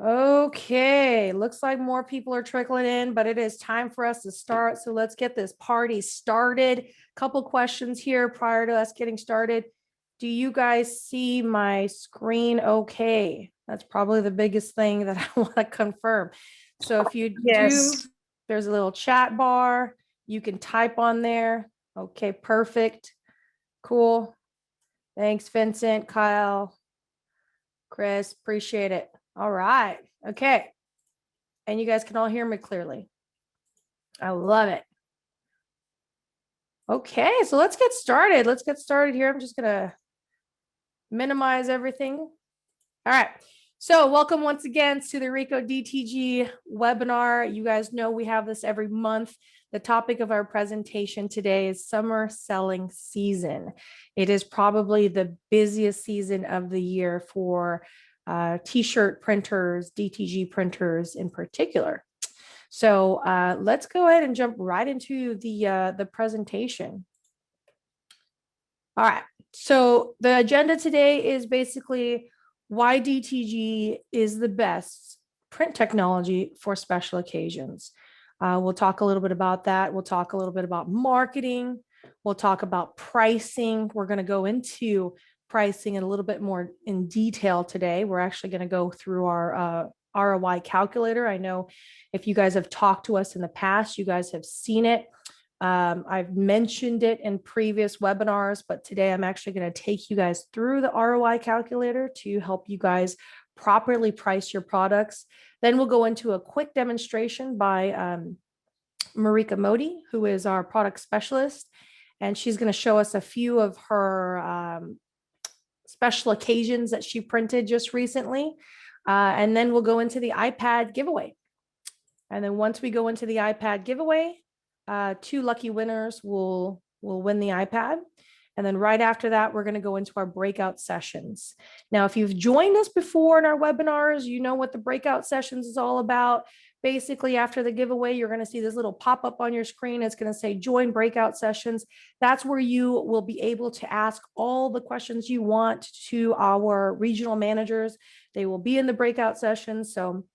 Okay, looks like more people are trickling in, but it is time for us to start. So let's get this party started. Couple questions here prior to us getting started. Do you guys see my screen okay? That's probably the biggest thing that I want to confirm. So if you do, there's a little chat bar. You can type on there. Okay, perfect. Cool. Thanks, Vincent, Kyle, Chris, appreciate it. All right. Okay. And you guys can all hear me clearly. I love it. Okay, so let's get started. Let's get started here. I'm just going to minimize everything. All right. So welcome once again to the Ricoh DTG webinar. You guys know we have this every month. The topic of our presentation today is summer selling season. It is probably the busiest season of the year for t-shirt printers, DTG printers in particular. So let's go ahead and jump right into the presentation. All right. So the agenda today is basically why DTG is the best print technology for special occasions. We'll talk a little bit about that. We'll talk a little bit about marketing. We'll talk about pricing. We're going to go into pricing in a little bit more in detail today. We're actually going to go through our ROI calculator. I know if you guys have talked to us in the past, you guys have seen it. I've mentioned it in previous webinars, but today I'm actually going to take you guys through the ROI calculator to help you guys properly price your products. Then we'll go into a quick demonstration by Marika Modi, who is our product specialist, and she's going to show us a few of her special occasions that she printed just recently. And then we'll go into the iPad giveaway. And then once we go into the iPad giveaway, 2 lucky winners will win the iPad. And then right after that, we're going to go into our breakout sessions. Now, if you've joined us before in our webinars, you know what the breakout sessions is all about. Basically, after the giveaway, you're going to see this little pop-up on your screen. It's going to say join breakout sessions. That's where you will be able to ask all the questions you want to our regional managers. They will be in the breakout sessions. So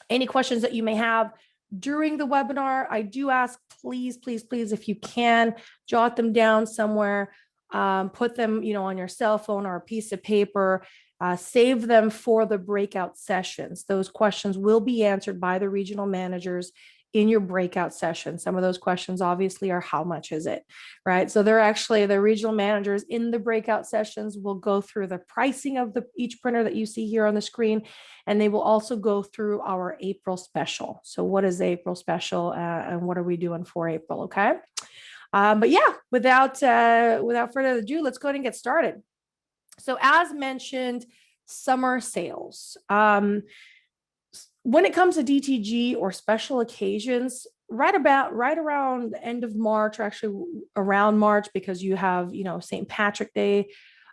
any questions that you may have during the webinar, I do ask, please, please, please, if you can, jot them down somewhere, put them, on your cell phone or a piece of paper, save them for the breakout sessions. Those questions will be answered by the regional managers in your breakout session. Some of those questions obviously are how much is it, right? So they're actually the regional managers in the breakout sessions will go through the pricing of each printer that you see here on the screen. And they will also go through our April special. So what is the April special and what are we doing for April? Okay. But yeah, without further ado, let's go ahead and get started. So as mentioned, summer sales. When it comes to DTG or special occasions, right around the end of March, or actually around March, because you have, St. Patrick Day,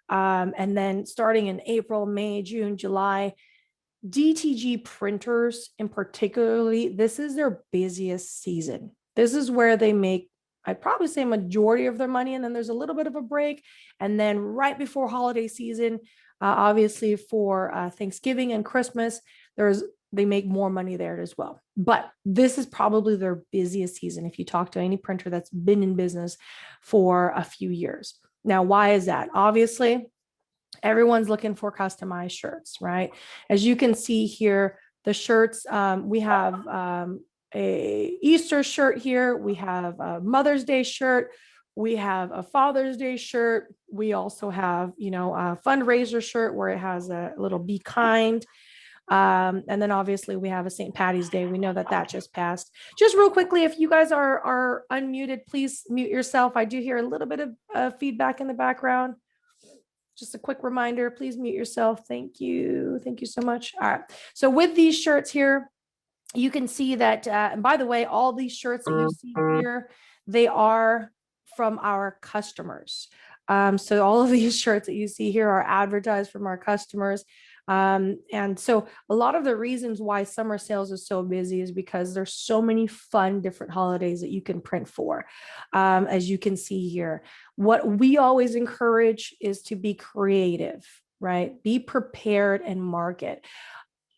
and then starting in April, May, June, July, DTG printers in particularly, this is their busiest season. This is where they make, I'd probably say, majority of their money, and then there's a little bit of a break. And then right before holiday season, obviously for Thanksgiving and Christmas, they make more money there as well. But this is probably their busiest season if you talk to any printer that's been in business for a few years. Now, why is that? Obviously, everyone's looking for customized shirts, right? As you can see here, the shirts, we have a Easter shirt here. We have a Mother's Day shirt. We have a Father's Day shirt. We also have, a fundraiser shirt where it has a little be kind. And then obviously we have a St. Patty's Day. We know that just passed. Just real quickly, if you guys are unmuted, please mute yourself. I do hear a little bit of feedback in the background. Just a quick reminder, please mute yourself. Thank you. Thank you so much. All right. So with these shirts here, you can see that, and by the way, all these shirts that you see here, they are from our customers. So all of these shirts that you see here are advertised from our customers. And so a lot of the reasons why summer sales is so busy is because there's so many fun different holidays that you can print for. As you can see here, what we always encourage is to be creative, right? Be prepared and market.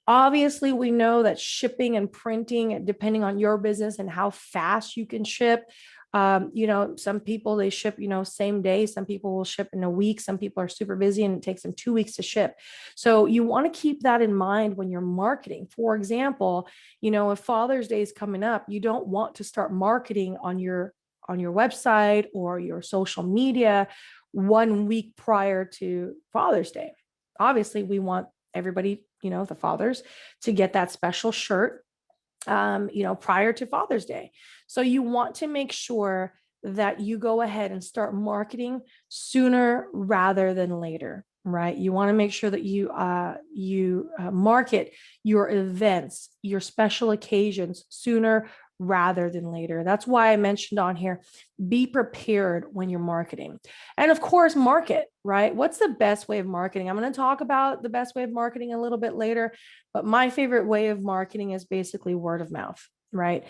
Obviously, we know that shipping and printing, depending on your business and how fast you can ship, some people they ship, same day. Some people will ship in a week. Some people are super busy and it takes them 2 weeks to ship. So you want to keep that in mind when you're marketing. For example, if Father's Day is coming up, you don't want to start marketing on your website or your social media 1 week prior to Father's Day. Obviously, we want everybody, the fathers, to get that special shirt, prior to Father's Day. So you want to make sure that you go ahead and start marketing sooner rather than later, right? You want to make sure that you market your events, your special occasions sooner rather than later. That's why I mentioned on here, be prepared when you're marketing. And of course, market, right? What's the best way of marketing? I'm going to talk about the best way of marketing a little bit later, but my favorite way of marketing is basically word of mouth, right?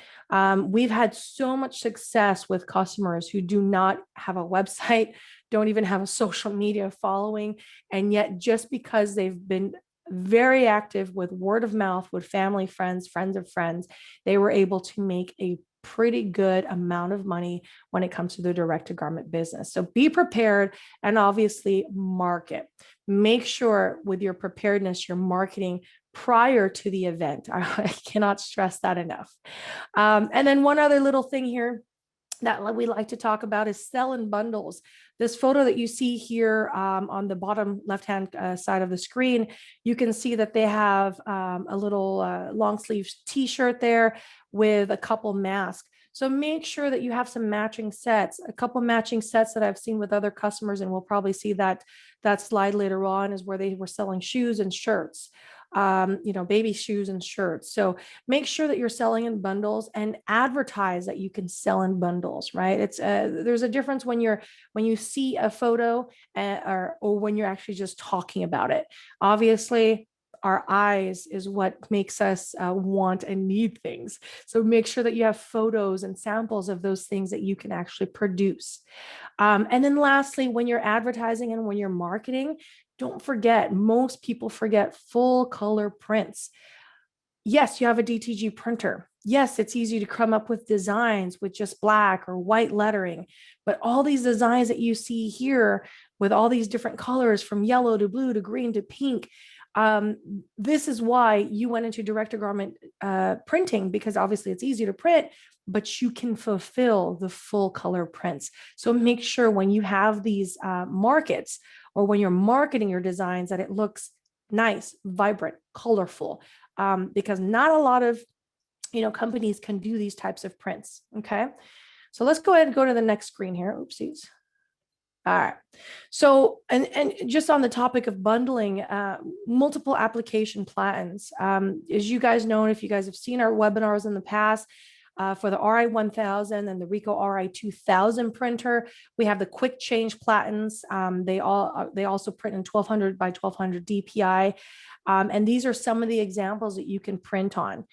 We've had so much success with customers who do not have a website, don't even have a social media following, and yet just because they've been very active with word of mouth, with family, friends of friends, they were able to make a pretty good amount of money when it comes to the direct to garment business. So be prepared and obviously market. Make sure with your preparedness, you're marketing prior to the event. I cannot stress that enough. And then one other little thing here that we like to talk about is sell in bundles. This photo that you see here on the bottom left-hand side of the screen, you can see that they have a little long sleeve t-shirt there with a couple masks. So make sure that you have some matching sets, a couple matching sets that I've seen with other customers, and we'll probably see that slide later on, is where they were selling shoes and shirts. Baby shoes and shirts. So make sure that you're selling in bundles and advertise that you can sell in bundles, right? It's there's a difference when you see a photo or when you're actually just talking about it. Obviously, our eyes is what makes us want and need things. So make sure that you have photos and samples of those things that you can actually produce. And then lastly, when you're advertising and when you're marketing, don't forget, most people forget full color prints. Yes, you have a DTG printer. Yes, it's easy to come up with designs with just black or white lettering, but all these designs that you see here with all these different colors, from yellow to blue to green to pink, this is why you went into direct to garment printing, because obviously it's easy to print, but you can fulfill the full color prints. So make sure when you have these markets, or when you're marketing your designs, that it looks nice, vibrant, colorful, because not a lot of companies can do these types of prints. Okay, so let's go ahead and go to the next screen here. Oopsies. All right. So, and just on the topic of bundling, multiple application plans. As you guys know, if you guys have seen our webinars in the past, for the RI1000 and the Ricoh RI2000 printer, we have the quick change platens. They also print in 1200 by 1200 DPI. And these are some of the examples that you can print on.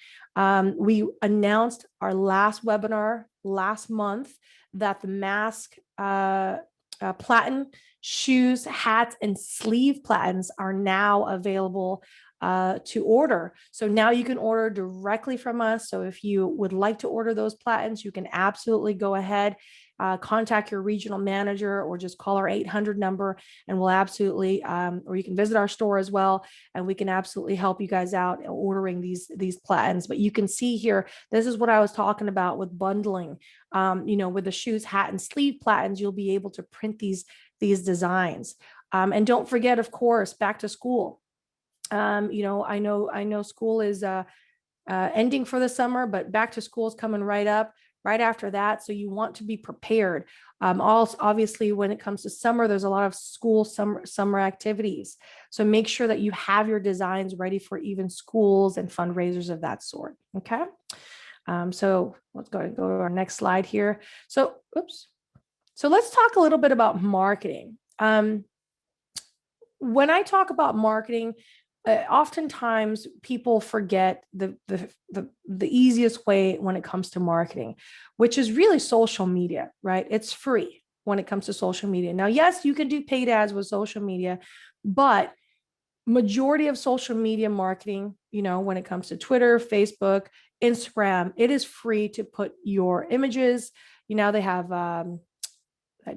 We announced our last webinar last month that the mask, platen, shoes, hats, and sleeve platens are now available to order. So now you can order directly from us. So if you would like to order those platens, you can absolutely go ahead, contact your regional manager, or just call our 800 number, and we'll absolutely, or you can visit our store as well, and we can absolutely help you guys out ordering these platens. But you can see here, this is what I was talking about with bundling. With the shoes, hat, and sleeve platens, you'll be able to print these designs. And don't forget, of course, back to school. I know school is ending for the summer, but back to school is coming right up right after that. So you want to be prepared. Also, obviously, when it comes to summer, there's a lot of school summer activities. So make sure that you have your designs ready for even schools and fundraisers of that sort. Okay. So let's go to our next slide here. So, So let's talk a little bit about marketing. When I talk about marketing, oftentimes people forget the easiest way when it comes to marketing, which is really social media, right? It's free when it comes to social media. Now, yes, you can do paid ads with social media, but majority of social media marketing, when it comes to Twitter, Facebook, Instagram, it is free to put your images. They have a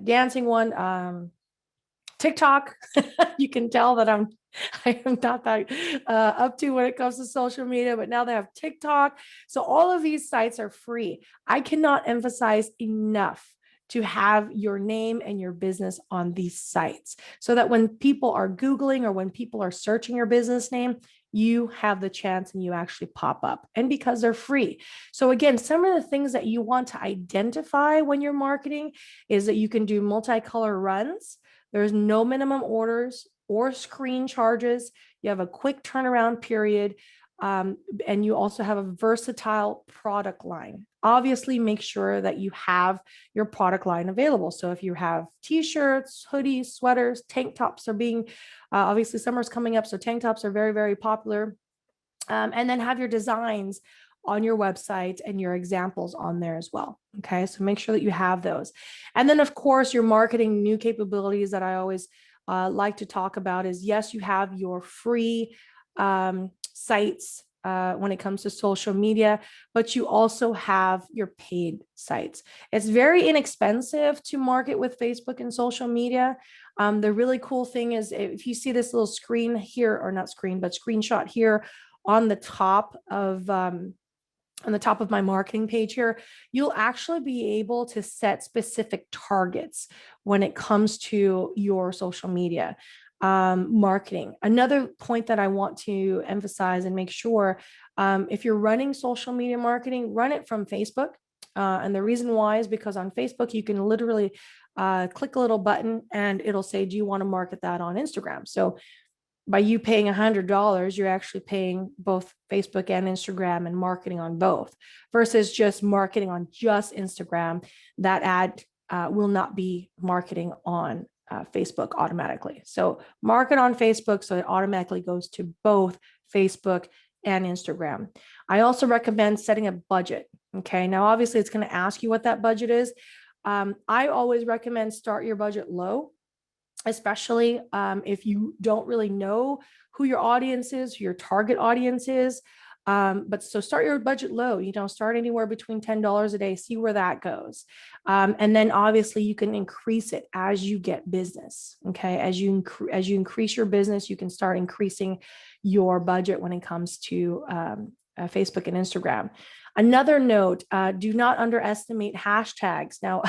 dancing one, TikTok. You can tell that I am not that up to when it comes to social media, but now they have TikTok. So all of these sites are free. I cannot emphasize enough to have your name and your business on these sites so that when people are Googling or when people are searching your business name, you have the chance and you actually pop up, and because they're free. So again, some of the things that you want to identify when you're marketing is that you can do multicolor runs. There's no minimum orders or screen charges. You have a quick turnaround period. And you also have a versatile product line. Obviously, make sure that you have your product line available. So if you have t-shirts, hoodies, sweaters, tank tops are being, obviously summer's coming up, so tank tops are very, very popular. And then have your designs on your website and your examples on there as well. Okay, so make sure that you have those. And then of course, your marketing new capabilities that I always like to talk about is, yes, you have your free sites when it comes to social media, but you also have your paid sites. It's very inexpensive to market with Facebook and social media. The really cool thing is, if you see this little screen here, or not screen, but screenshot here on the top of my marketing page here, you'll actually be able to set specific targets when it comes to your social media marketing. Another point that I want to emphasize and make sure, if you're running social media marketing, run it from Facebook. And the reason why is because on Facebook, you can literally click a little button and it'll say, do you want to market that on Instagram? So by you paying $100, you're actually paying both Facebook and Instagram and marketing on both, versus just marketing on just Instagram. That ad will not be marketing on Facebook automatically. So market on Facebook so it automatically goes to both Facebook and Instagram. I also recommend setting a budget. Okay, now obviously it's going to ask you what that budget is. I always recommend start your budget low, especially if you don't really know who your audience is, who your target audience is. But so start your budget low, start anywhere between $10 a day, see where that goes. And then obviously you can increase it as you get business. Okay. As you increase your business, you can start increasing your budget when it comes to Facebook and Instagram. Another note, do not underestimate hashtags. Now,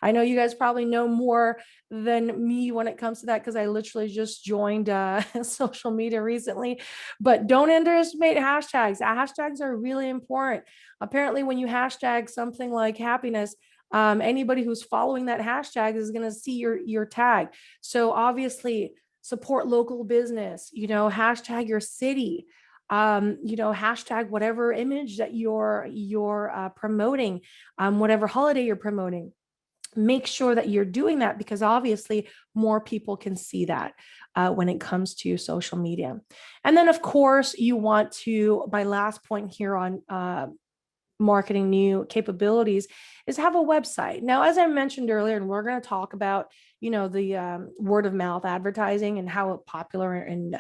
I know you guys probably know more than me when it comes to that, because I literally just joined social media recently, but don't underestimate hashtags. Hashtags are really important. Apparently, when you hashtag something like happiness, anybody who's following that hashtag is going to see your tag. So obviously, support local business, hashtag your city. Hashtag whatever image that you're promoting, whatever holiday you're promoting. Make sure that you're doing that, because obviously more people can see that when it comes to social media. And then of course you want to, my last point here on marketing new capabilities is have a website. Now, as I mentioned earlier, and we're going to talk about, the word of mouth advertising and how popular and,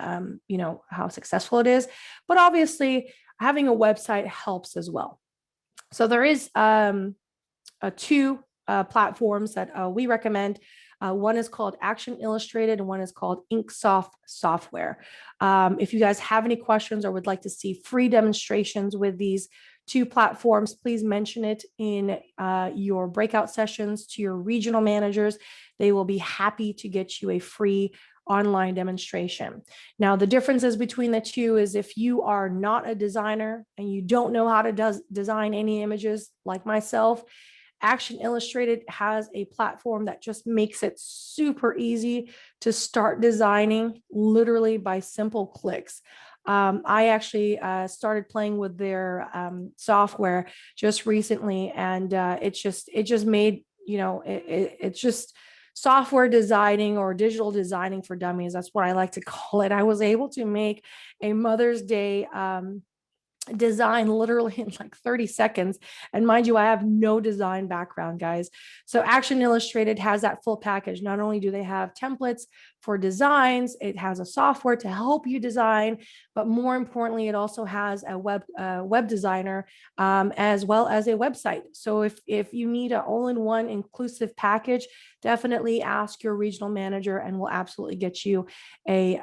how successful it is. But obviously having a website helps as well. So there is two platforms that we recommend. One is called Action Illustrated and one is called Inksoft software. If you guys have any questions or would like to see free demonstrations with these two platforms, please mention it in your breakout sessions to your regional managers. They will be happy to get you a free online demonstration. Now, the differences between the two is, if you are not a designer and you don't know how to design any images like myself, Action Illustrated has a platform that just makes it super easy to start designing, literally by simple clicks. I actually started playing with their software just recently, and it just made, it's just software designing or digital designing for dummies. That's what I like to call it. I was able to make a Mother's Day design literally in like 30 seconds. And mind you, I have no design background, guys. So Action Illustrated has that full package. Not only do they have templates for designs, it has a software to help you design, but more importantly, it also has a web designer, as well as a website. So if you need an all-in-one inclusive package, definitely ask your regional manager, and we'll absolutely get you a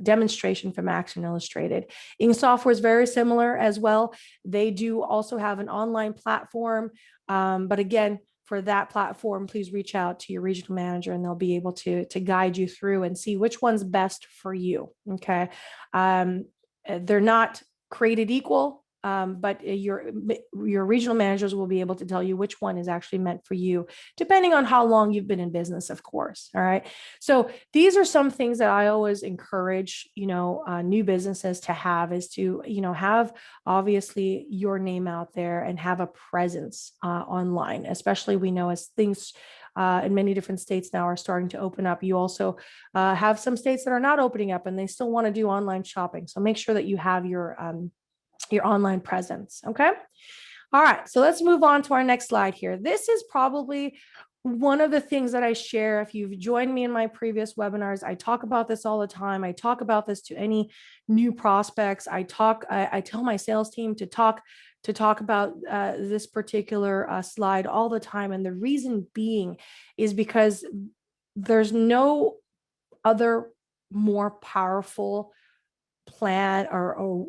demonstration from Action Illustrated. Ink Software is very similar as well. They do also have an online platform, but again, for that platform, please reach out to your regional manager, and they'll be able to guide you through and see which one's best for you. Okay, they're not created equal. But your regional managers will be able to tell you which one is actually meant for you, depending on how long you've been in business, of course. All right. So these are some things that I always encourage, new businesses to have, is to, have obviously your name out there and have a presence online, especially we know as things in many different states now are starting to open up. You also have some states that are not opening up and they still want to do online shopping. So make sure that you have your online presence. Okay. All right. So let's move on to our next slide here. This is probably one of the things that I share. If you've joined me in my previous webinars, I talk about this all the time. I talk about this to any new prospects. I tell my sales team to talk about this particular slide all the time. And the reason being is because there's no other more powerful plan or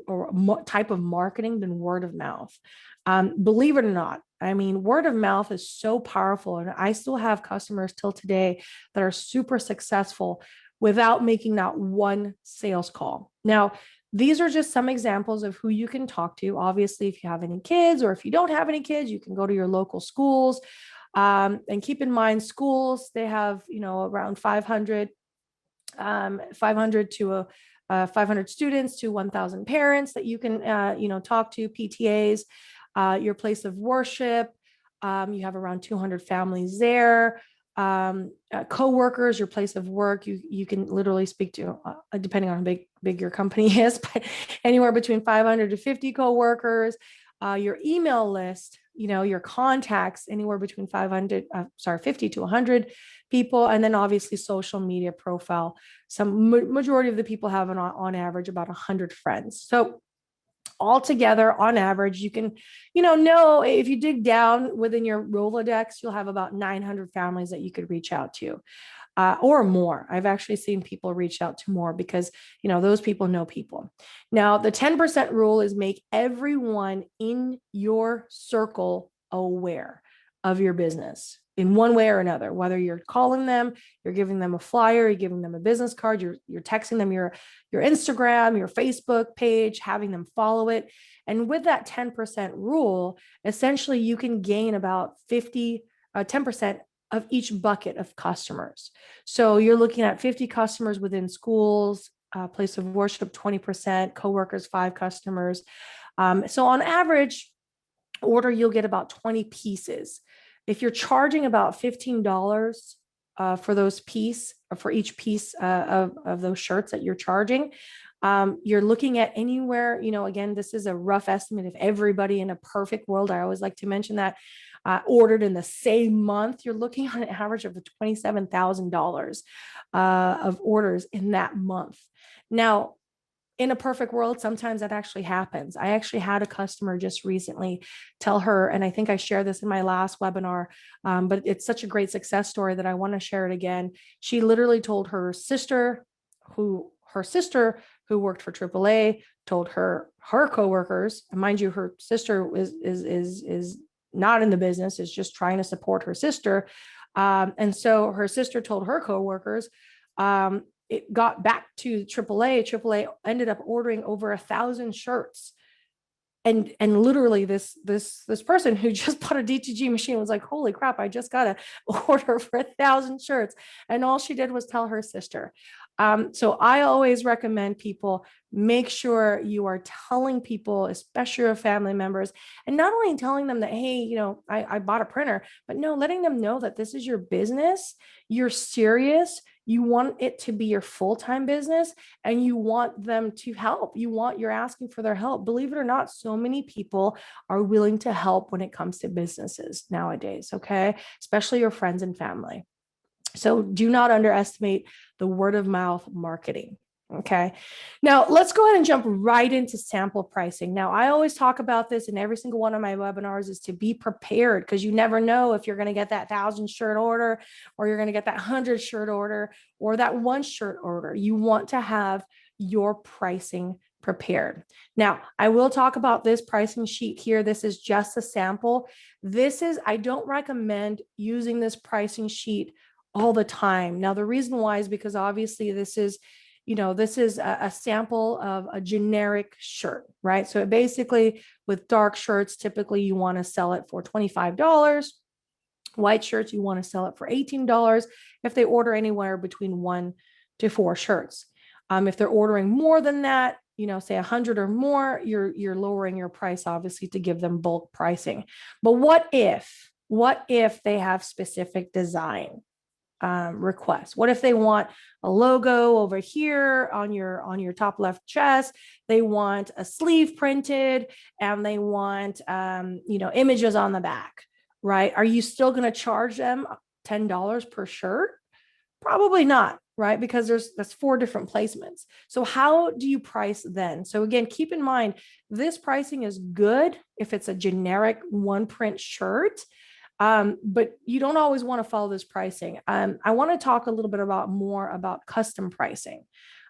type of marketing than word of mouth. Believe it or not, I mean, word of mouth is so powerful. And I still have customers till today that are super successful without making that one sales call. Now, these are just some examples of who you can talk to. Obviously, if you have any kids, or if you don't have any kids, you can go to your local schools. And keep in mind, schools, they have, around 500 to 500 students to 1,000 parents that you can, talk to, PTAs, your place of worship. You have around 200 families there. Co-workers, your place of work, you can literally speak to, depending on how big your company is, but anywhere between 500 to 50 co-workers. Your email list, your contacts, anywhere between 50 to 100 people. And then obviously social media profile. Some majority of the people have on average about 100 friends. So altogether, on average, you can, know if you dig down within your Rolodex, you'll have about 900 families that you could reach out to. Or more. I've actually seen people reach out to more because, those people know people. Now, the 10% rule is make everyone in your circle aware of your business in one way or another, whether you're calling them, you're giving them a flyer, you're giving them a business card, you're texting them your Instagram, your Facebook page, having them follow it. And with that 10% rule, essentially you can gain about 10% of each bucket of customers. So you're looking at 50 customers within schools, place of worship, 20%, coworkers, 5 customers. So on average order, you'll get about 20 pieces. If you're charging about $15 for those for each piece of those shirts that you're charging, you're looking at anywhere, again, this is a rough estimate. If everybody in a perfect world, I always like to mention that, ordered in the same month, you're looking on an average of $27,000 of orders in that month. Now, in a perfect world, sometimes that actually happens. I actually had a customer just recently tell her, and I think I shared this in my last webinar, but it's such a great success story that I want to share it again. She literally told her sister, who worked for AAA, told her coworkers, and mind you, her sister is not in the business, is just trying to support her sister. And so her sister told her coworkers, it got back to AAA. AAA ended up ordering over 1,000 shirts. And literally this person who just bought a DTG machine was like, holy crap, I just got an order for 1,000 shirts. And all she did was tell her sister. So I always recommend people make sure you are telling people, especially your family members, and not only telling them that, hey, you know, I bought a printer, but no, letting them know that this is your business, you're serious, you want it to be your full-time business, and you want them to help. You're asking for their help. Believe it or not, so many people are willing to help when it comes to businesses nowadays, okay? Especially your friends and family. So do not underestimate the word of mouth marketing. Okay. Now let's go ahead and jump right into sample pricing. Now, I always talk about this in every single one of my webinars is to be prepared, because you never know if you're going to get that 1,000 shirt order, or you're going to get that 100 shirt order, or that one shirt order. You want to have your pricing prepared. Now, I will talk about this pricing sheet here. This is just a sample. I don't recommend using this pricing sheet all the time. Now, the reason why is because obviously this is a sample of a generic shirt, right? So basically with dark shirts, typically you want to sell it for $25. White shirts, you want to sell it for $18 if they order anywhere between 1 to 4 shirts. If they're ordering more than that, say 100 or more, you're lowering your price, obviously, to give them bulk pricing. But what if they have specific design requests? What if they want a logo over here on your top left chest? They want a sleeve printed, and they want images on the back, right? Are you still going to charge them $10 per shirt? Probably not, right? Because that's 4 different placements. So how do you price then? So again, keep in mind, this pricing is good if it's a generic one print shirt. But you don't always want to follow this pricing. I want to talk a little bit more about custom pricing.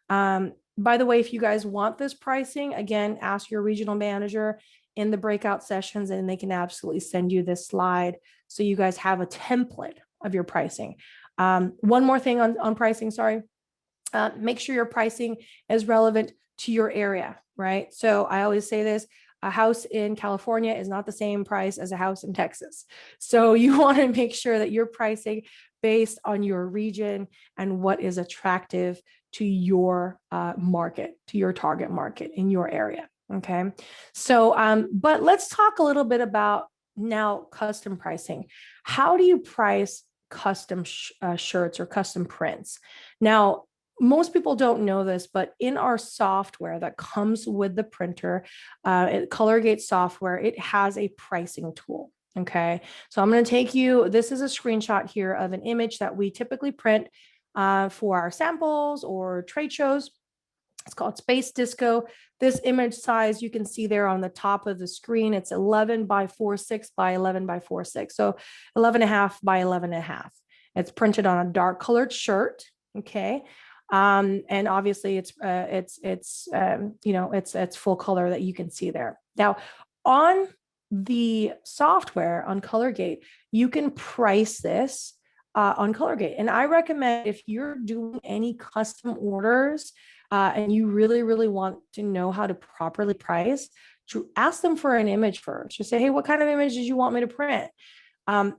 By the way, if you guys want this pricing, again, ask your regional manager in the breakout sessions, and they can absolutely send you this slide so you guys have a template of your pricing. One more thing on pricing, sorry. Make sure your pricing is relevant to your area, right? So I always say this: a house in California is not the same price as a house in Texas. So you want to make sure that you're pricing based on your region and what is attractive to your market, to your target market in your area. Okay. So, but let's talk a little bit about now custom pricing. How do you price custom shirts or custom prints? Now, most people don't know this, but in our software that comes with the printer, Colorgate software, it has a pricing tool. Okay. So I'm going to take you, this is a screenshot here of an image that we typically print for our samples or trade shows. It's called Space Disco. This image size, you can see there on the top of the screen, it's 11 by 4.6 by 11 by 4.6. So 11.5 by 11.5. It's printed on a dark colored shirt. Okay. And obviously it's full color that you can see there. Now on the software on Colorgate, you can price this on Colorgate. And I recommend, if you're doing any custom orders and you really, really want to know how to properly price, to ask them for an image first. Just say, hey, what kind of image did you want me to print?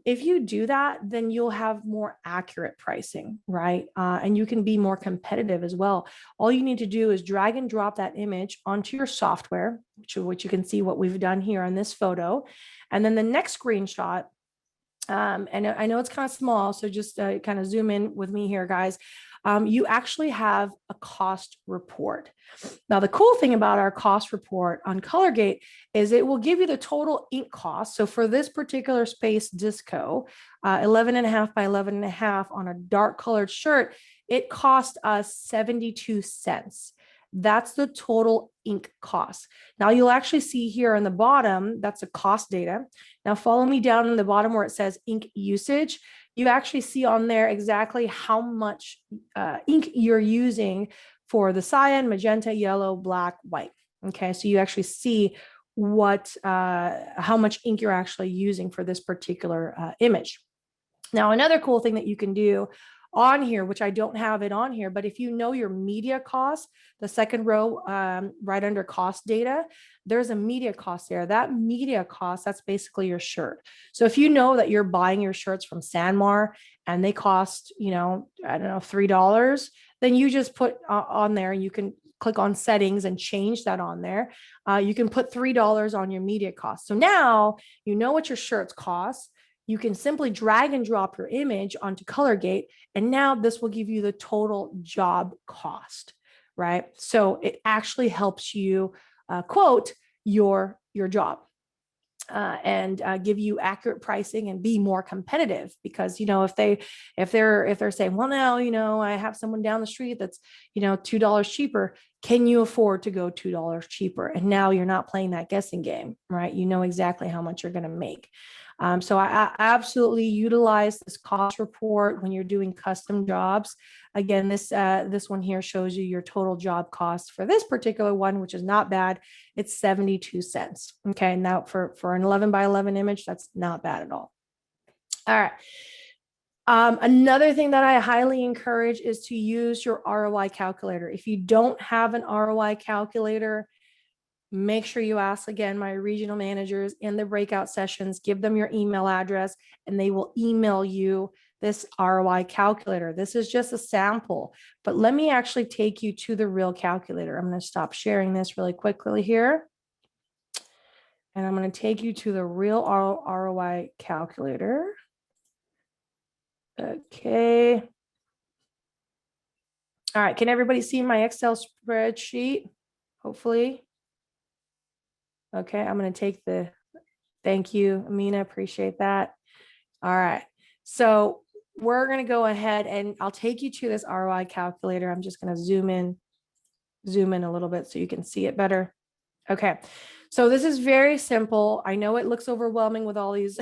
If you do that, then you'll have more accurate pricing, right? And you can be more competitive as well. All you need to do is drag and drop that image onto your software, which you can see what we've done here on this photo. And then the next screenshot, and I know it's kind of small, so just kind of zoom in with me here, guys. You actually have a cost report. Now, the cool thing about our cost report on Colorgate is it will give you the total ink cost. So for this particular Space Disco, 11.5 by 11.5 on a dark colored shirt, it cost us 72 cents. That's the total ink cost. Now you'll actually see here on the bottom, that's the cost data. Now follow me down in the bottom where it says ink usage. You actually see on there exactly how much ink you're using for the cyan, magenta, yellow, black, white. Okay, so you actually see how much ink you're actually using for this particular image. Now, another cool thing that you can do on here, which I don't have it on here, but if you know your media costs, the second row right under cost data, there's a media cost there. That media cost, that's basically your shirt. So if you know that you're buying your shirts from Sanmar and they cost, I don't know, $3, then you just put on there, you can click on settings and change that on there. You can put $3 on your media cost. So now you know what your shirts cost. You can simply drag and drop your image onto ColorGate, and now this will give you the total job cost, right? So it actually helps you quote your job. And give you accurate pricing and be more competitive, because if they're saying, well, now I have someone down the street that's $2 cheaper, can you afford to go $2 cheaper? And now you're not playing that guessing game, right? You know exactly how much you're going to make. So I absolutely utilize this cost report when you're doing custom jobs. Again, this one here shows you your total job cost for this particular one, which is not bad. It's 72 cents. Okay, now for an 11 by 11 image, that's not bad at all. All right. Another thing that I highly encourage is to use your ROI calculator. If you don't have an ROI calculator, make sure you ask, again, my regional managers in the breakout sessions, give them your email address, and they will email you this ROI calculator. This is just a sample, but let me actually take you to the real calculator. I'm going to stop sharing this really quickly here. And I'm going to take you to the real ROI calculator. Okay. All right. Can everybody see my Excel spreadsheet? Hopefully. Okay. I'm going to take thank you, Amina. Appreciate that. All right. So we're going to go ahead and I'll take you to this ROI calculator. I'm just going to zoom in a little bit so you can see it better. Okay. So this is very simple. I know it looks overwhelming with all these,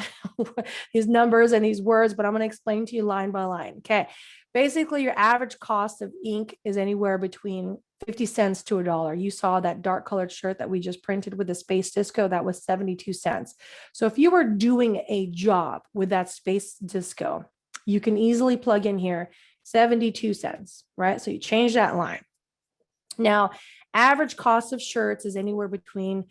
these numbers and these words, but I'm going to explain to you line by line. Okay. Basically, your average cost of ink is anywhere between 50 cents to $1. You saw that dark colored shirt that we just printed with the space disco, that was 72 cents. So if you were doing a job with that space disco, you can easily plug in here 72 cents, right? So you change that line. Now, average cost of shirts is anywhere between,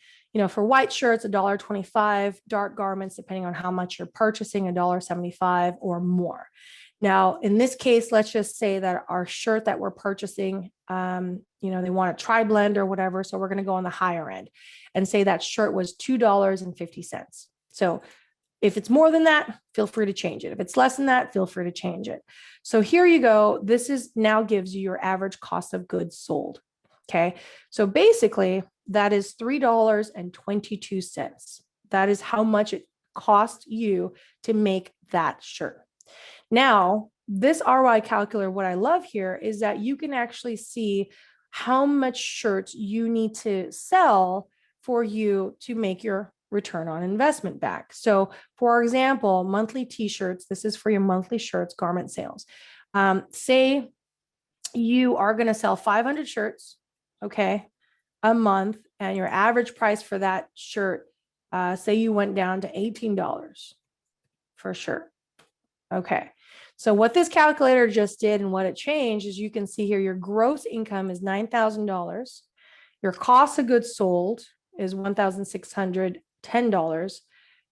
for white shirts, $1.25, dark garments, depending on how much you're purchasing, $1.75 or more. Now, in this case, let's just say that our shirt that we're purchasing, they want a tri-blend or whatever. So we're going to go on the higher end and say that shirt was $2.50. So if it's more than that, feel free to change it. If it's less than that, feel free to change it. So here you go. This is now gives you your average cost of goods sold. Okay. So basically that is $3.22. That is how much it cost you to make that shirt. Now, this ROI calculator, what I love here is that you can actually see how much shirts you need to sell for you to make your return on investment back. So for example, monthly t-shirts, this is for your monthly shirts, garment sales. Say you are going to sell 500 shirts, okay, a month, and your average price for that shirt, say you went down to $18 for a shirt. Okay. So what this calculator just did and what it changed is you can see here, your gross income is $9,000. Your cost of goods sold is $1,610.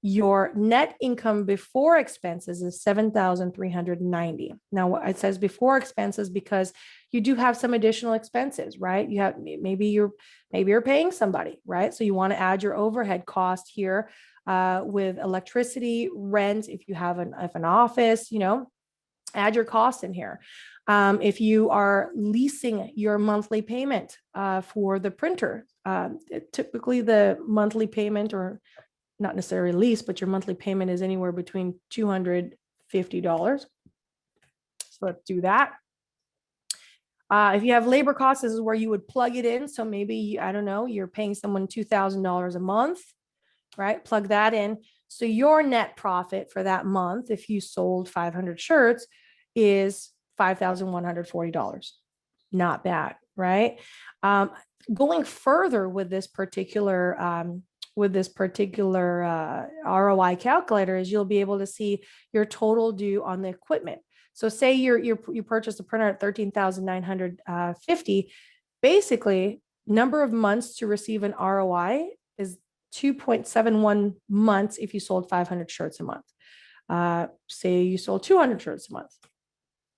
Your net income before expenses is $7,390. Now it says before expenses because you do have some additional expenses, right? You have maybe you're paying somebody, right? So you want to add your overhead cost here with electricity, rent. If you have an office, add your cost in here. If you are leasing your monthly payment for the printer, typically the monthly payment, or not necessarily lease, but your monthly payment is anywhere between $250. So let's do that. If you have labor costs, this is where you would plug it in. So maybe, I don't know, you're paying someone $2,000 a month, right? Plug that in. So your net profit for that month, if you sold 500 shirts, is $5,140. Not bad, right? Going further with this particular ROI calculator is you'll be able to see your total due on the equipment. So say you purchased a printer at 13,950. Basically, number of months to receive an ROI is 2.71 months if you sold 500 shirts a month. Say you sold 200 shirts a month,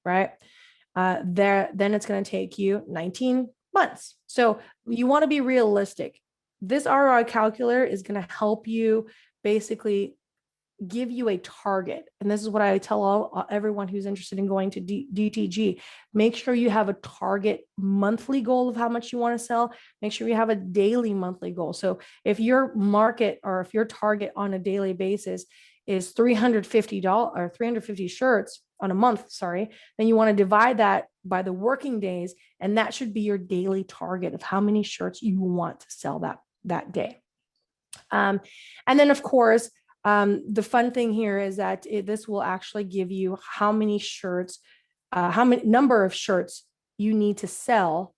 right? Then it's going to take you 19 months. So you want to be realistic. This ROI calculator is going to help you basically give you a target. And this is what I tell everyone who's interested in going to DTG. Make sure you have a target monthly goal of how much you want to sell. Make sure you have a daily monthly goal. So if your market or if your target on a daily basis is $350 or 350 shirts on a month, sorry, then you want to divide that by the working days. And that should be your daily target of how many shirts you want to sell that day. And then of course, the fun thing here is that this will actually give you how many shirts, how many number of shirts you need to sell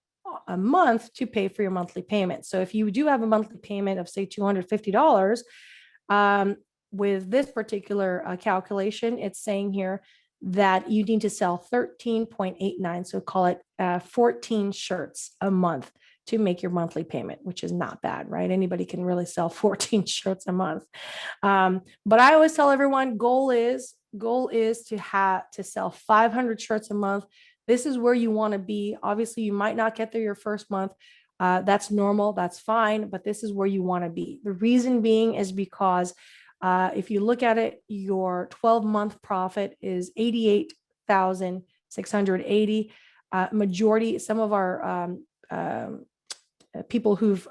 a month to pay for your monthly payment. So if you do have a monthly payment of say $250, with this particular calculation, it's saying here that you need to sell 13.89. So call it 14 shirts a month to make your monthly payment, which is not bad, right? Anybody can really sell 14 shirts a month. But I always tell everyone goal is to sell 500 shirts a month. This is where you want to be. Obviously, you might not get there your first month. That's normal. That's fine. But this is where you want to be. The reason being is because if you look at it, your 12-month profit is $88,680. Majority, some of our people who've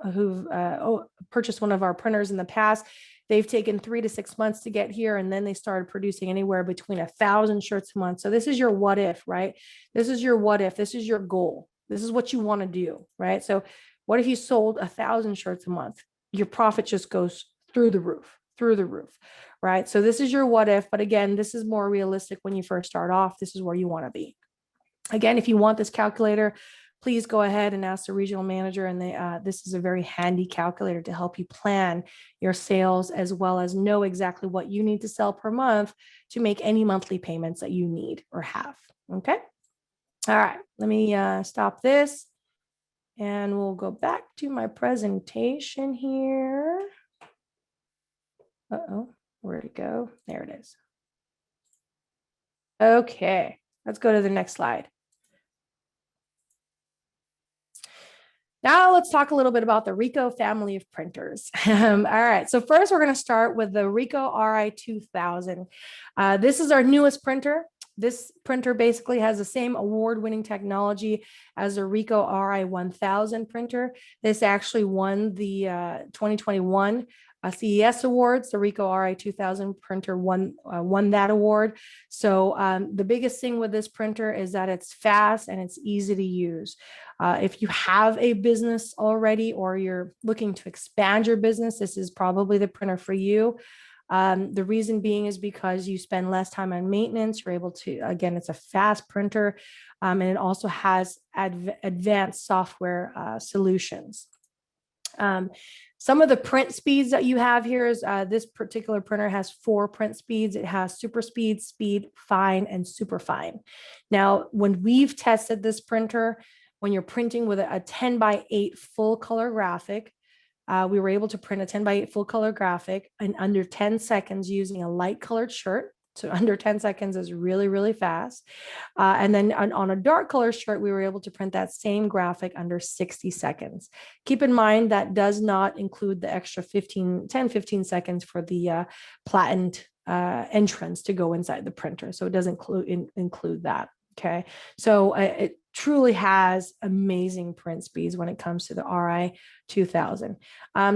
purchased one of our printers in the past, they've taken 3 to 6 months to get here, and then they started producing anywhere between 1,000 shirts a month. So this is your what if, right? This is your what if. This is your goal. This is what you want to do, right? So what if you sold 1,000 shirts a month? Your profit just goes through the roof, right? So this is your what if, but again, this is more realistic when you first start off. This is where you want to be. Again, if you want this calculator, please go ahead and ask the regional manager. And this is a very handy calculator to help you plan your sales as well as know exactly what you need to sell per month to make any monthly payments that you need or have. Okay. All right. Let me stop this and we'll go back to my presentation here. Uh-oh, where'd it go? There it is. Okay, let's go to the next slide. Now let's talk a little bit about the Ricoh family of printers. All right, so first we're going to start with the Ricoh RI2000. This is our newest printer. This printer basically has the same award-winning technology as the Ricoh RI1000 printer. This actually won the 2021 CES awards. The Ricoh RI2000 printer won that award. So the biggest thing with this printer is that it's fast and it's easy to use. If you have a business already or you're looking to expand your business, this is probably the printer for you. The reason being is because you spend less time on maintenance. You're able to, again, it's a fast printer, and it also has advanced software solutions. Some of the print speeds that you have here is this particular printer has 4 print speeds. It has super speed, speed, fine, and super fine. Now, when we've tested this printer, when you're printing with a 10x8 full color graphic, we were able to print a 10x8 full color graphic in under 10 seconds using a light colored shirt. So under 10 seconds is really, really fast. And then on a dark color shirt, we were able to print that same graphic under 60 seconds. Keep in mind that does not include the extra 10, 15 seconds for the platen entrance to go inside the printer. So it doesn't include that. Okay. So it truly has amazing print speeds when it comes to the RI2000.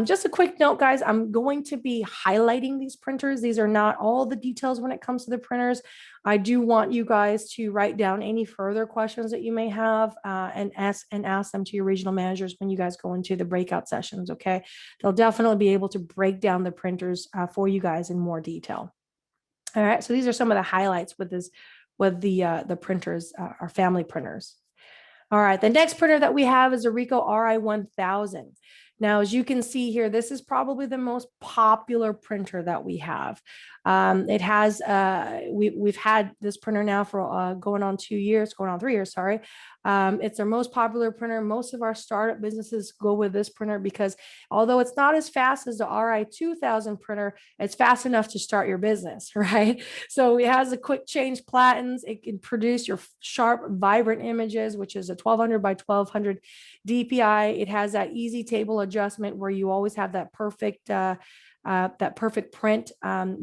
Just a quick note, guys, I'm going to be highlighting these printers. These are not all the details when it comes to the printers. I do want you guys to write down any further questions that you may have and ask them to your regional managers when you guys go into the breakout sessions. Okay. They'll definitely be able to break down the printers for you guys in more detail. All right. So these are some of the highlights with the printers, our family printers. All right, the next printer that we have is a Ricoh RI1000. Now, as you can see here, this is probably the most popular printer that we have. It has, we've had this printer now for going on 3 years, sorry. It's our most popular printer. Most of our startup businesses go with this printer because although it's not as fast as the RI2000 printer, it's fast enough to start your business, right? So it has a quick change platens. It can produce your sharp, vibrant images, which is a 1200 by 1200 DPI. It has that easy table adjustment where you always have that perfect print,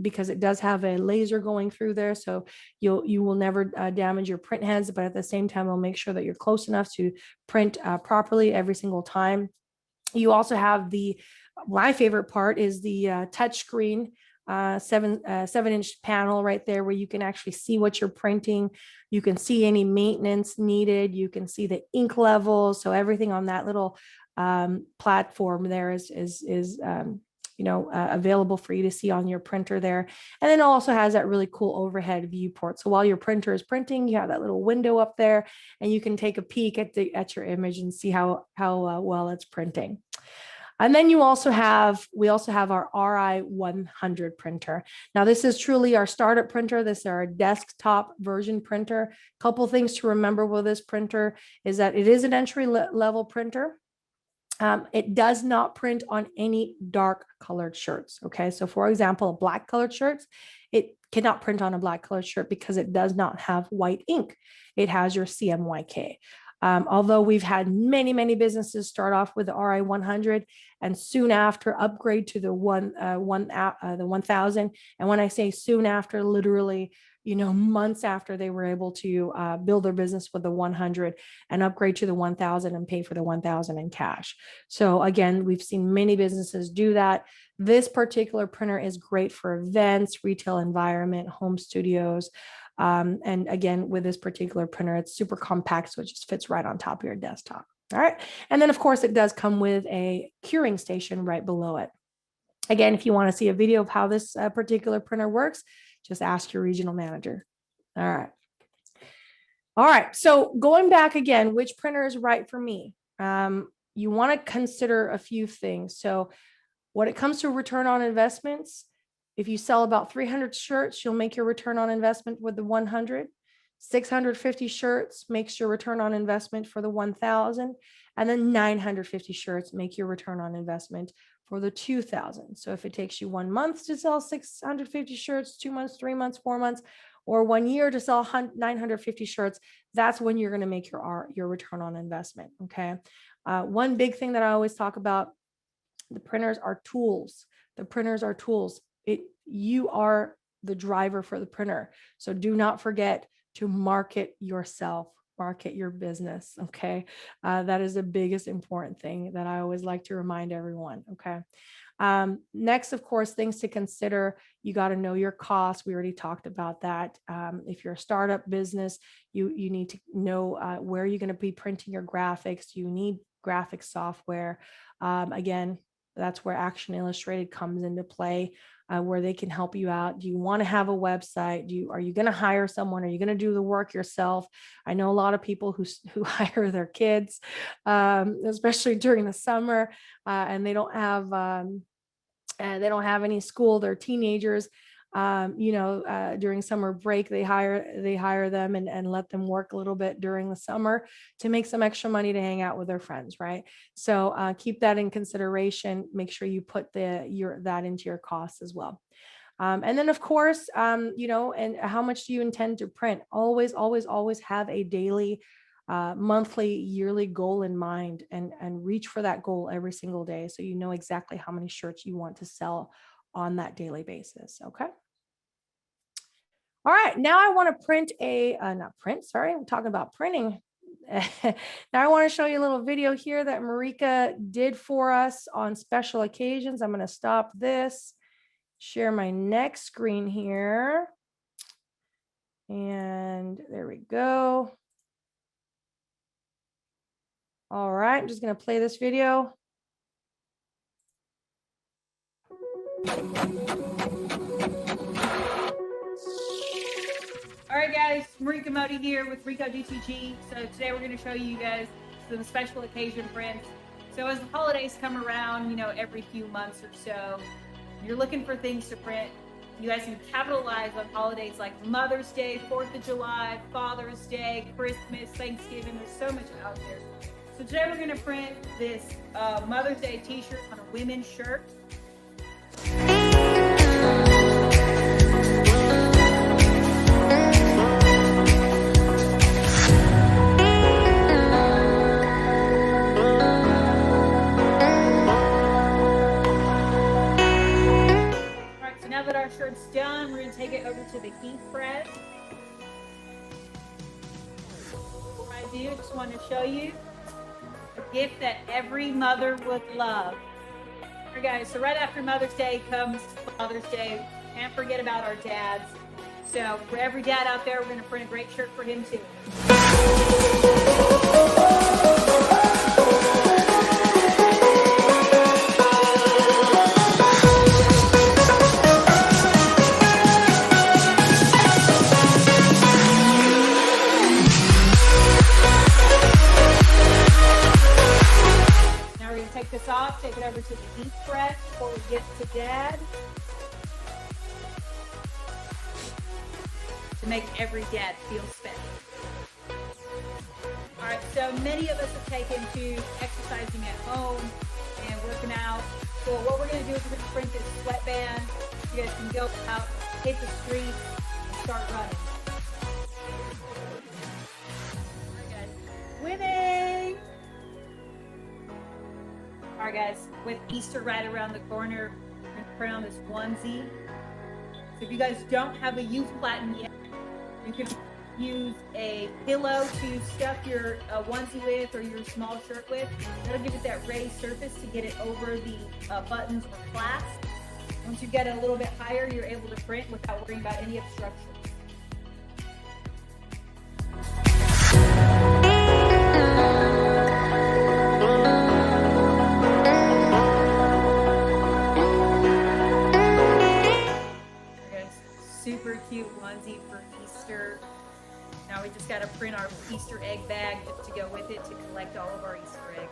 because it does have a laser going through there, so you will never damage your print heads, but at the same time we'll make sure that you're close enough to print properly every single time. You also have my favorite part is the touch screen 7-inch panel right there where you can actually see what you're printing. You can see any maintenance needed. You can see the ink levels. So everything on that little platform there is available for you to see on your printer there. And then it also has that really cool overhead viewport. So while your printer is printing, you have that little window up there and you can take a peek at your image and see how well it's printing. And then we also have our RI100 printer. Now this is truly our startup printer. This is our desktop version printer. A couple things to remember with this printer is that it is an entry level printer. It does not print on any dark colored shirts. Okay. So for example, black colored shirts, it cannot print on a black colored shirt because it does not have white ink. It has your CMYK. Although we've had many businesses start off with the RI100 and soon after upgrade to the 1000. And when I say soon after, literally, months after they were able to build their business with the 100 and upgrade to the 1000 and pay for the 1000 in cash. So again, we've seen many businesses do that. This particular printer is great for events, retail environment, home studios. And again, with this particular printer, it's super compact, so it just fits right on top of your desktop. All right. And then of course it does come with a curing station right below it. Again, if you want to see a video of how this particular printer works, just ask your regional manager. All right. All right. So going back again, which printer is right for me? You want to consider a few things. So when it comes to return on investments, if you sell about 300 shirts, you'll make your return on investment with the 100. 650 shirts makes your return on investment for the 1000. And then 950 shirts make your return on investment for the 2000. So if it takes you 1 month to sell 650 shirts, 2 months, 3 months, 4 months, or 1 year to sell 950 shirts, that's when you're going to make your return on investment. Okay. One big thing that I always talk about, the printers are tools. The printers are tools. You are the driver for the printer. So do not forget to market yourself, market your business. Okay. That is the biggest important thing that I always like to remind everyone. Okay. Next, of course, things to consider. You got to know your costs. We already talked about that. If you're a startup business, you need to know where you're going to be printing your graphics. You need graphic software. Again, that's where Action Illustrated comes into play, where they can help you out. Do you want to have a website? Are you going to hire someone? Are you going to do the work yourself? I know a lot of people who hire their kids, especially during the summer, and they don't have any school. They're teenagers. During summer break, they hire them and let them work a little bit during the summer to make some extra money to hang out with their friends, right? So keep that in consideration. Make sure you put that into your costs as well. And then of course, and how much do you intend to print? Always have a daily, monthly, yearly goal in mind and reach for that goal every single day. So you know exactly how many shirts you want to sell on that daily basis. Okay. All right. Now I want to print I'm talking about printing. Now I want to show you a little video here that Marika did for us on special occasions. I'm going to stop this, share my next screen here. And there we go. All right. I'm just going to play this video. All right, guys, Marika Modi here with Ricoh DTG. So today we're going to show you guys some special occasion prints. So as the holidays come around, you know, every few months or so, you're looking for things to print. You guys can capitalize on holidays like Mother's Day, 4th of July, Father's Day, Christmas, Thanksgiving. There's so much out there. So today we're going to print this Mother's Day t-shirt on a women's shirt. Now that our shirt's done, we're going to take it over to the heat press. Before I do, I just want to show you a gift that every mother would love. All right, guys, so right after Mother's Day comes Father's Day. Can't forget about our dads. So for every dad out there, we're going to print a great shirt for him too. Take this off, take it over to the heat press before we get to Dad. To make every dad feel special. All right, so many of us have taken to exercising at home and working out. So what we're going to do is we're going to print this sweatband. You guys can go out, hit the streets, and start running. All right, guys. Winning! All right, guys, with Easter right around the corner, we're going to print on this onesie. So if you guys don't have a youth platen yet, you can use a pillow to stuff your onesie with or your small shirt with. That'll give it that raised surface to get it over the buttons or clasps. Once you get it a little bit higher, you're able to print without worrying about any obstructions. Super cute onesie for Easter. Now we just got to print our Easter egg bag to go with it to collect all of our Easter eggs.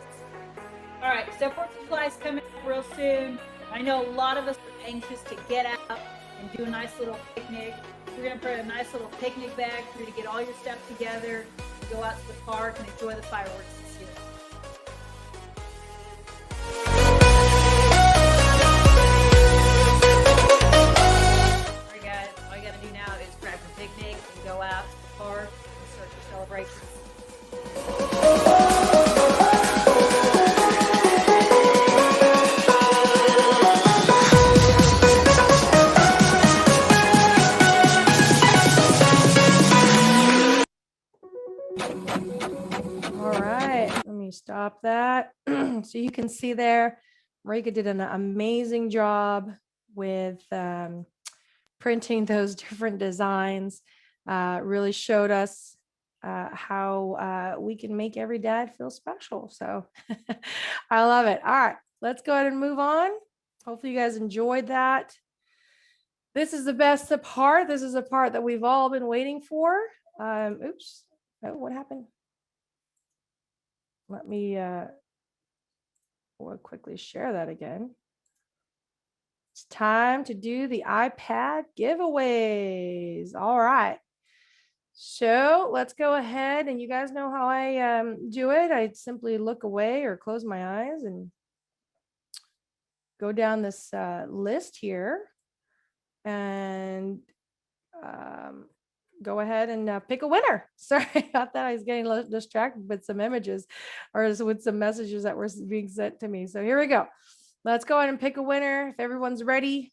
All right, so 4th of July is coming up real soon. I know a lot of us are anxious to get out and do a nice little picnic. We're going to print a nice little picnic bag for you to get all your stuff together, go out to the park and enjoy the fireworks this year. Picnic and go out to the park and start your celebrations. All right, let me stop that. So you can see there, Ricoh did an amazing job with printing those different designs. Really showed us how we can make every dad feel special. So I love it. All right, let's go ahead and move on. Hopefully you guys enjoyed that. This is the best part. This is the part that we've all been waiting for. Oops. Oh, what happened? Let me we'll quickly share that again. It's time to do the iPad giveaways. All right. So let's go ahead, and you guys know how I do it. I simply look away or close my eyes and go down this list here and go ahead and pick a winner. Sorry about that. I was getting a little distracted with some images or with some messages that were being sent to me. So here we go. Let's go ahead and pick a winner. If everyone's ready,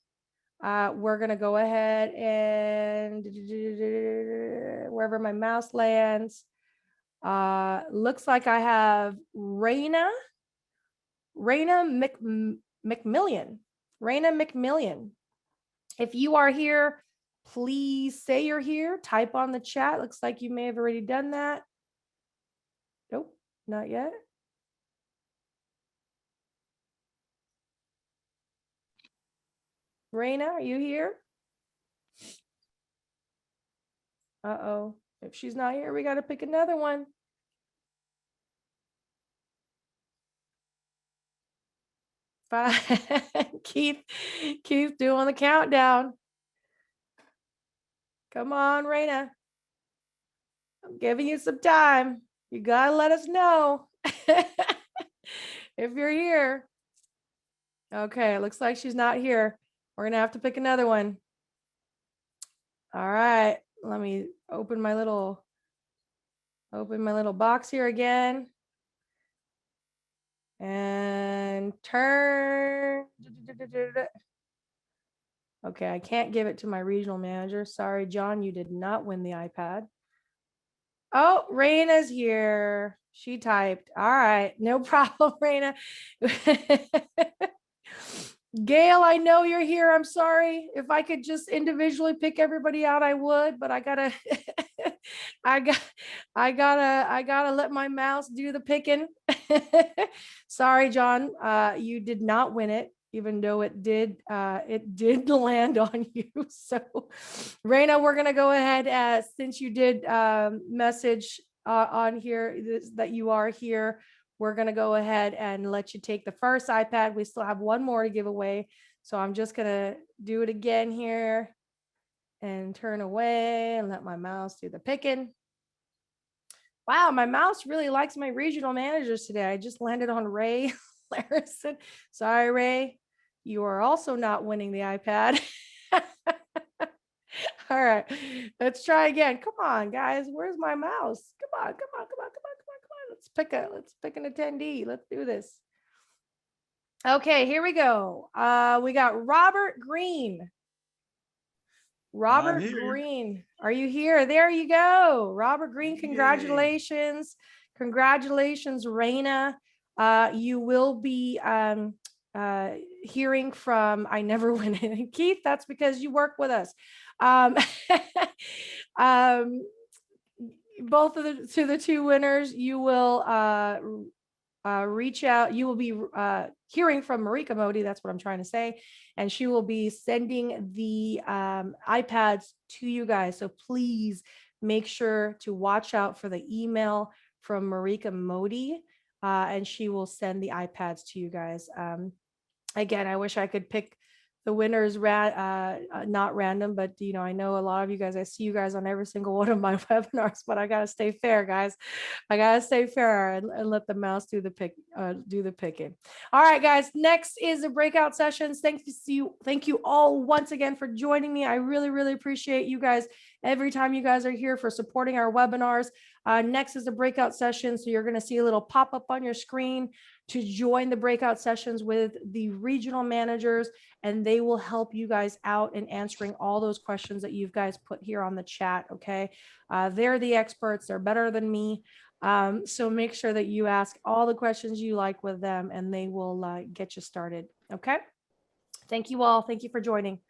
we're going to go ahead and wherever my mouse lands. Looks like I have Raina McMillian. Raina McMillian. If you are here, please say you're here. Type on the chat. Looks like you may have already done that. Nope, not yet. Raina, are you here? Uh-oh. If she's not here, we got to pick another one. 5. Keith doing the countdown. Come on, Raina. I'm giving you some time. You gotta let us know if you're here. Okay, it looks like she's not here. We're gonna have to pick another one. All right, let me open my little box here again. And turn. Okay, I can't give it to my regional manager. Sorry, John, you did not win the iPad. Oh, Raina's here. She typed. All right, no problem, Raina. Gail, I know you're here. I'm sorry. If I could just individually pick everybody out, I would, but I gotta, I gotta let my mouse do the picking. Sorry, John. You did not win it, even though it did land on you. So, Raina, we're gonna go ahead since you did message on here that you are here. We're going to go ahead and let you take the first iPad. We still have one more to give away. So I'm just going to do it again here and turn away and let my mouse do the picking. Wow, my mouse really likes my regional managers today. I just landed on Ray Larison. Sorry, Ray. You are also not winning the iPad. All right, let's try again. Come on, guys. Where's my mouse? Come on. Let's pick an attendee. Let's do this. Okay, here we go. We got Robert Green. Robert Green, are you here? There you go. Robert Green, congratulations. Yay. Congratulations, Raina. You will be hearing from I Never Win It. Keith, that's because you work with us. Both of the two winners, you will reach out. You will be hearing from Ricoh Modi. That's what I'm trying to say. And she will be sending the iPads to you guys. So please make sure to watch out for the email from Ricoh Modi. And she will send the iPads to you guys. Again, I wish I could pick the winners not random, but I know a lot of you guys, I see you guys on every single one of my webinars, but I gotta stay fair, guys. I gotta stay fair and let the mouse do the picking. All right, guys, next is the breakout sessions. Thank you all once again for joining me. I really appreciate you guys every time you guys are here for supporting our webinars. Next is the breakout session. So you're gonna see a little pop-up on your screen to join the breakout sessions with the regional managers, and they will help you guys out in answering all those questions that you guys put here on the chat. Okay. They're the experts. They're better than me. So make sure that you ask all the questions you like with them, and they will get you started. Okay. Thank you all. Thank you for joining.